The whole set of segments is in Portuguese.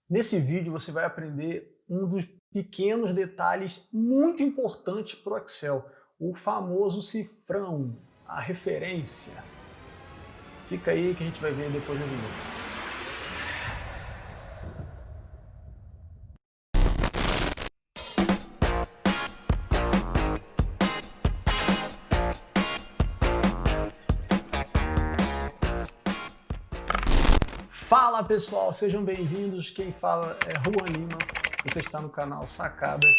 Nesse vídeo você vai aprender um dos pequenos detalhes muito importantes para o Excel, o famoso cifrão, a referência. Fica aí que a gente vai ver depois no vídeo. Fala pessoal, sejam bem-vindos. Quem fala é Juan Lima, você está no canal Sacadas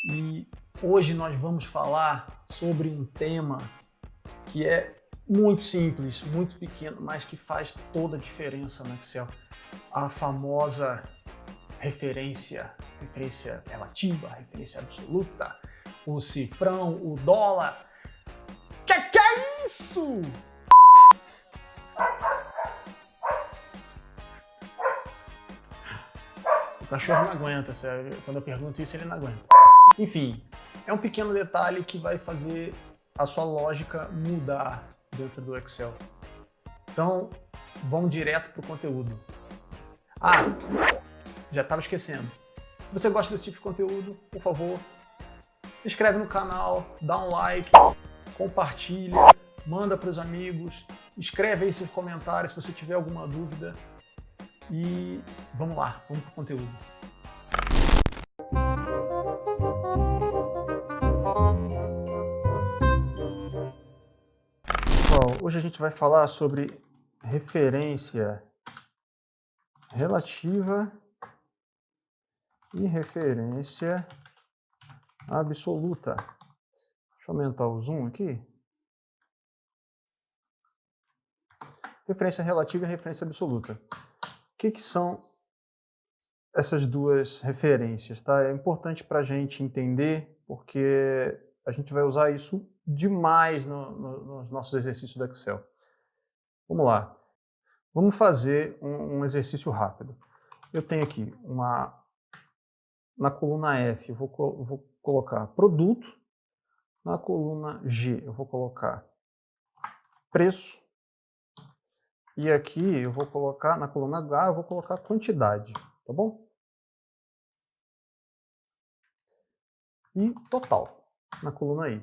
e hoje nós vamos falar sobre um tema que é muito simples, muito pequeno, mas que faz toda a diferença no Excel. A famosa referência relativa, referência absoluta, o cifrão, o dólar. Que é isso? O cachorro não aguenta, sério. Quando eu pergunto isso, ele não aguenta. Enfim, é um pequeno detalhe que vai fazer a sua lógica mudar dentro do Excel. Então, vamos direto para o conteúdo. Ah, já estava esquecendo. Se você gosta desse tipo de conteúdo, por favor, se inscreve no canal, dá um like, compartilha, manda para os amigos, escreve aí seus comentários se você tiver alguma dúvida. E vamos lá, vamos para o conteúdo. Pessoal, hoje a gente vai falar sobre referência relativa e referência absoluta. Deixa eu aumentar o zoom aqui. Referência relativa e referência absoluta. O que são essas duas referências? Tá? É importante para a gente entender, porque a gente vai usar isso demais nos nossos exercícios do Excel. Vamos lá. Vamos fazer um exercício rápido. Eu tenho aqui na coluna F, eu vou colocar produto. Na coluna G, eu vou colocar preço. E aqui eu vou colocar, na coluna H, eu vou colocar quantidade, tá bom? E total, na coluna I.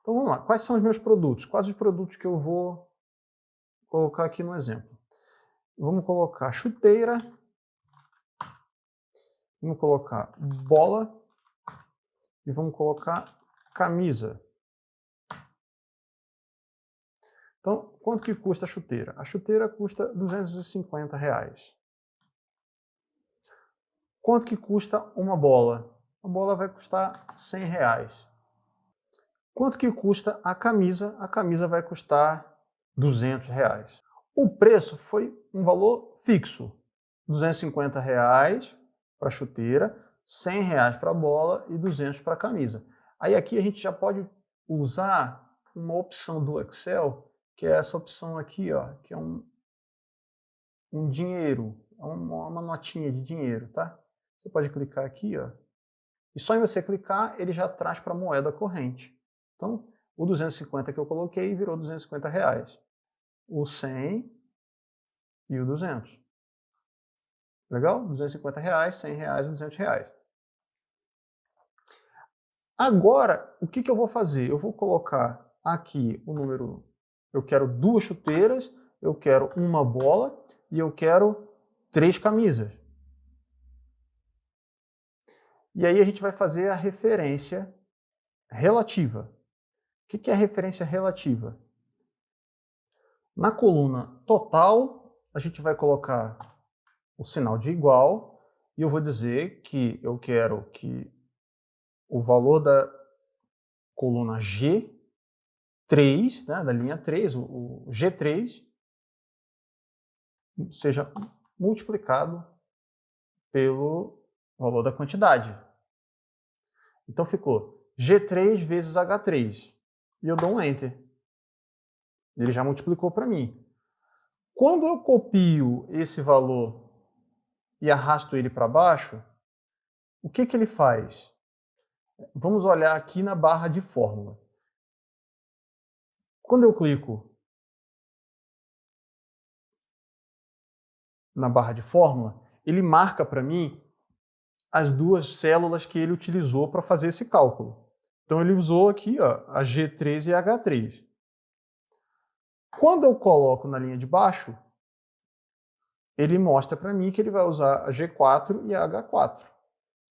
Então vamos lá, quais são os meus produtos? Quais os produtos que eu vou colocar aqui no exemplo? Vamos colocar chuteira, vamos colocar bola e vamos colocar camisa. Então, quanto que custa a chuteira? A chuteira custa R$250. Quanto que custa uma bola? A bola vai custar R$100. Quanto que custa a camisa? A camisa vai custar R$200. O preço foi um valor fixo. R$250 para a chuteira, R$100 para a bola e R$200 para a camisa. Aí aqui a gente já pode usar uma opção do Excel, que é essa opção aqui, ó, que é um dinheiro, uma notinha de dinheiro, tá? Você pode clicar aqui, ó, e só em você clicar ele já traz para a moeda corrente. Então, o 250 que eu coloquei virou R$250. O 100 e o 200. Legal? R$250, R$100 e R$200. Agora, o que eu vou fazer? Eu vou colocar aqui o número. Eu quero 2 chuteiras, eu quero uma bola e eu quero 3 camisas. E aí a gente vai fazer a referência relativa. O que é a referência relativa? Na coluna total, a gente vai colocar o sinal de igual e eu vou dizer que eu quero que o valor da coluna G3, né, da linha 3, o G3, seja multiplicado pelo valor da quantidade. Então ficou G3 vezes H3. E eu dou um Enter. Ele já multiplicou para mim. Quando eu copio esse valor e arrasto ele para baixo, o que ele faz? Vamos olhar aqui na barra de fórmula. Quando eu clico na barra de fórmula, ele marca para mim as duas células que ele utilizou para fazer esse cálculo. Então ele usou aqui ó, a G3 e a H3. Quando eu coloco na linha de baixo, ele mostra para mim que ele vai usar a G4 e a H4.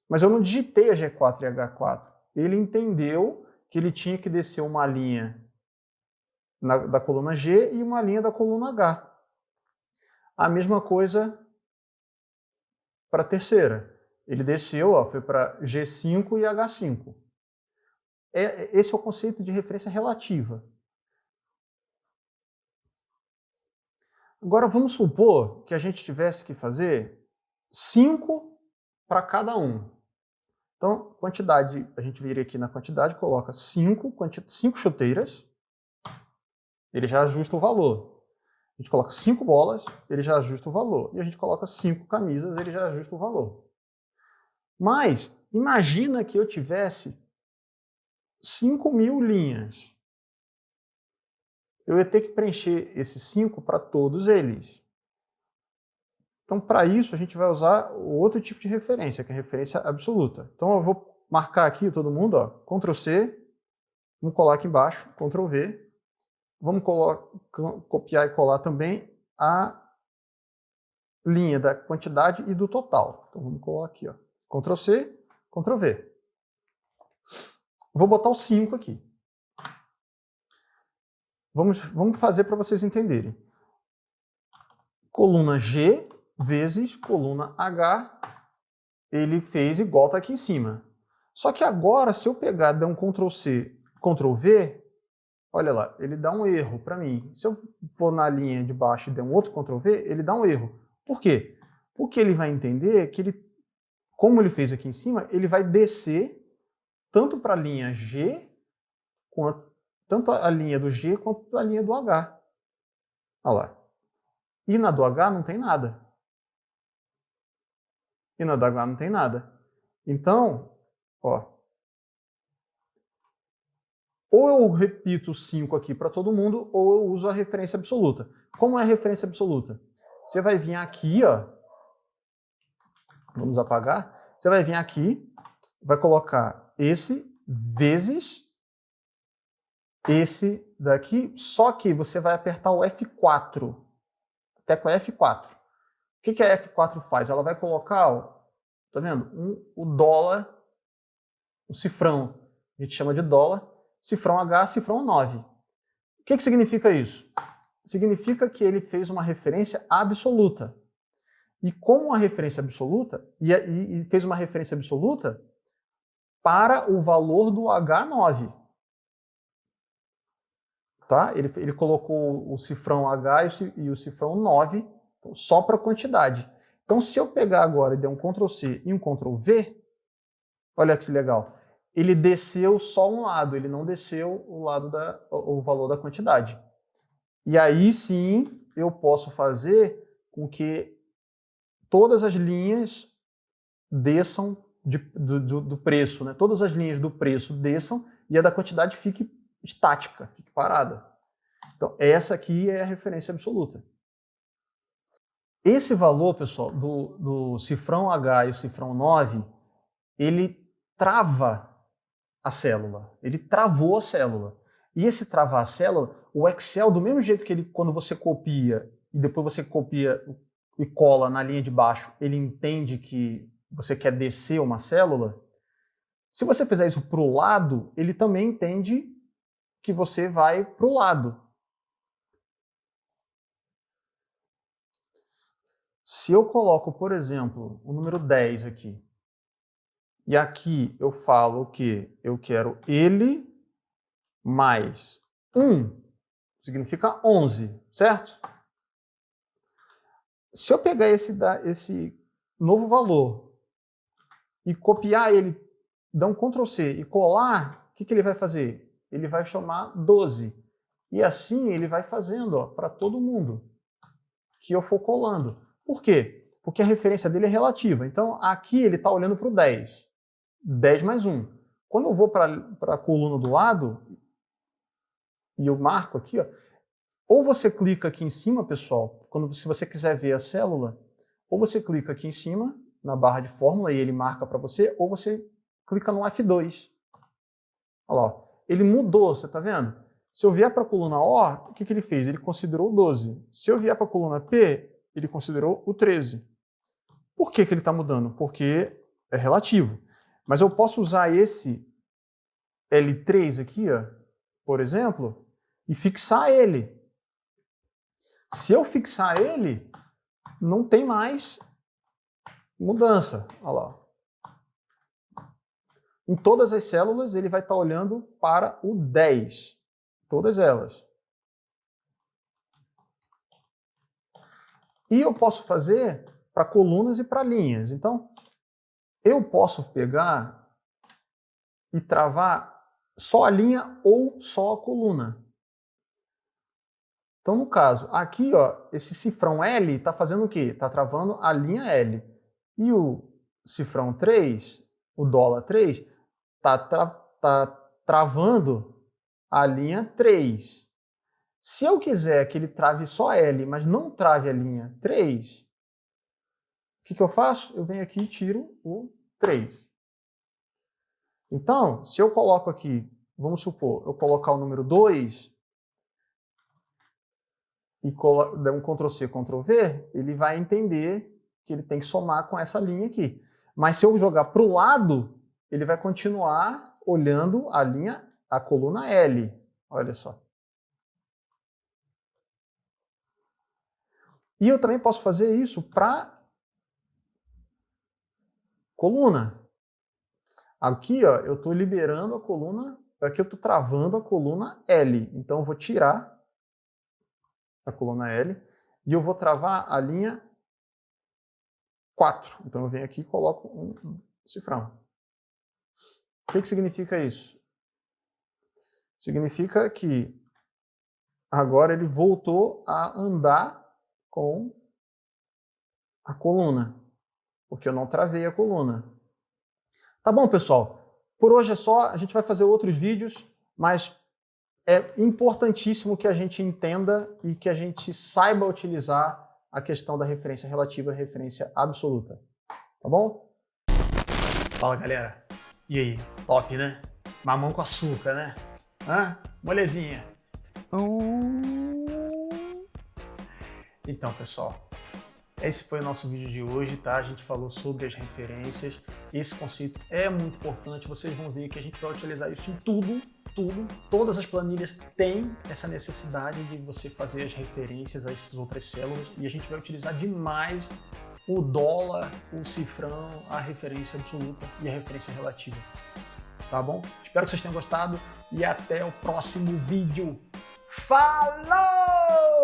Mas eu não digitei a G4 e a H4. Ele entendeu que ele tinha que descer uma linha da coluna G e uma linha da coluna H. A mesma coisa para a terceira. Ele desceu, ó, foi para G5 e H5. Esse é o conceito de referência relativa. Agora vamos supor que a gente tivesse que fazer 5 para cada um. Então, quantidade, a gente viria aqui na quantidade, coloca 5 chuteiras, ele já ajusta o valor. A gente coloca 5 bolas, ele já ajusta o valor. E a gente coloca 5 camisas, ele já ajusta o valor. Mas, imagina que eu tivesse 5.000 linhas. Eu ia ter que preencher esses 5 para todos eles. Então, para isso, a gente vai usar outro tipo de referência, que é a referência absoluta. Então, eu vou marcar aqui todo mundo, ó, Ctrl C, vamos colar aqui embaixo, Ctrl V, vamos copiar e colar também a linha da quantidade e do total. Então, vamos colar aqui, ó, Ctrl C, Ctrl V. Vou botar o 5 aqui. Vamos fazer para vocês entenderem. Coluna G vezes coluna H, ele fez igual está aqui em cima. Só que agora, se eu pegar e der um Ctrl C, Ctrl V, olha lá, ele dá um erro para mim. Se eu for na linha de baixo e der um outro Ctrl V, ele dá um erro. Por quê? Porque ele vai entender que como ele fez aqui em cima, ele vai descer tanto para a linha G, tanto a linha do G quanto a linha do H. Olha lá. E na do H não tem nada. E na do H não tem nada. Então, ó, ou eu repito 5 aqui para todo mundo, ou eu uso a referência absoluta. Como é a referência absoluta? Você vai vir aqui, ó, vamos apagar, você vai vir aqui, vai colocar esse vezes esse daqui, só que você vai apertar o F4, a tecla F4. O que a F4 faz? Ela vai colocar, ó, tá vendo? O dólar, o cifrão, a gente chama de dólar, cifrão H, cifrão 9. O que significa isso? Significa que ele fez uma referência absoluta. E como uma referência absoluta, e fez uma referência absoluta para o valor do H9. Tá? Ele colocou o cifrão H e o cifrão 9 só para quantidade. Então, se eu pegar agora e der um Ctrl C e um Ctrl V, olha que legal, ele desceu só um lado, ele não desceu o valor da quantidade. E aí sim eu posso fazer com que todas as linhas desçam do preço, né? Todas as linhas do preço desçam e a da quantidade fique estática, fique parada. Então, essa aqui é a referência absoluta. Esse valor, pessoal, do cifrão H e o cifrão 9, ele trava a célula. Ele travou a célula. E esse travar a célula, o Excel, do mesmo jeito que ele, quando você copia e depois você copia e cola na linha de baixo, ele entende que você quer descer uma célula. Se você fizer isso para o lado, ele também entende que você vai para o lado. Se eu coloco, por exemplo, o número 10 aqui, e aqui eu falo que eu quero ele mais 1, significa 11, certo? Se eu pegar esse novo valor e copiar ele, dar um Ctrl C e colar, o que ele vai fazer? Ele vai chamar 12. E assim ele vai fazendo para todo mundo que eu for colando. Por quê? Porque a referência dele é relativa. Então, aqui ele está olhando para o 10. 10 mais 1. Quando eu vou para a coluna do lado, e eu marco aqui, ó, ou você clica aqui em cima, pessoal, se você quiser ver a célula, Ou você clica aqui em cima, na barra de fórmula, e ele marca para você, ou você clica no F2. Olha lá, ó. Ele mudou, você está vendo? Se eu vier para a coluna O, o que ele fez? Ele considerou o 12. Se eu vier para a coluna P, ele considerou o 13. Por que ele está mudando? Porque é relativo. Mas eu posso usar esse L3 aqui, ó, por exemplo, e fixar ele. Se eu fixar ele, não tem mais mudança. Olha lá. Em todas as células, ele vai estar olhando para o 10. Todas elas. E eu posso fazer para colunas e para linhas. Então, eu posso pegar e travar só a linha ou só a coluna. Então, no caso, aqui, ó, esse cifrão L está fazendo o quê? Está travando a linha L. E o cifrão 3, o dólar 3, está travando a linha 3. Se eu quiser que ele trave só L, mas não trave a linha 3, o que eu faço? Eu venho aqui e tiro o 3. Então, se eu coloco aqui, vamos supor, eu colocar o número 2 e der um Ctrl+C, Ctrl+V, ele vai entender que ele tem que somar com essa linha aqui. Mas se eu jogar para o lado, ele vai continuar olhando a coluna L. Olha só. E eu também posso fazer isso para coluna. Aqui, ó, eu estou liberando a coluna, aqui eu estou travando a coluna L. Então eu vou tirar a coluna L e eu vou travar a linha 4. Então eu venho aqui e coloco um cifrão. O que significa isso? Significa que agora ele voltou a andar com a coluna, porque eu não travei a coluna. Tá bom, pessoal? Por hoje é só, a gente vai fazer outros vídeos, mas é importantíssimo que a gente entenda e que a gente saiba utilizar a questão da referência relativa e referência absoluta. Tá bom? Fala, galera. E aí? Top, né? Mamão com açúcar, né? Hã? Molezinha. Então, pessoal, esse foi o nosso vídeo de hoje, tá? A gente falou sobre as referências. Esse conceito é muito importante. Vocês vão ver que a gente vai utilizar isso em tudo. Todas as planilhas têm essa necessidade de você fazer as referências a essas outras células e a gente vai utilizar demais o dólar, o cifrão, a referência absoluta e a referência relativa. Tá bom? Espero que vocês tenham gostado e até o próximo vídeo. Falou!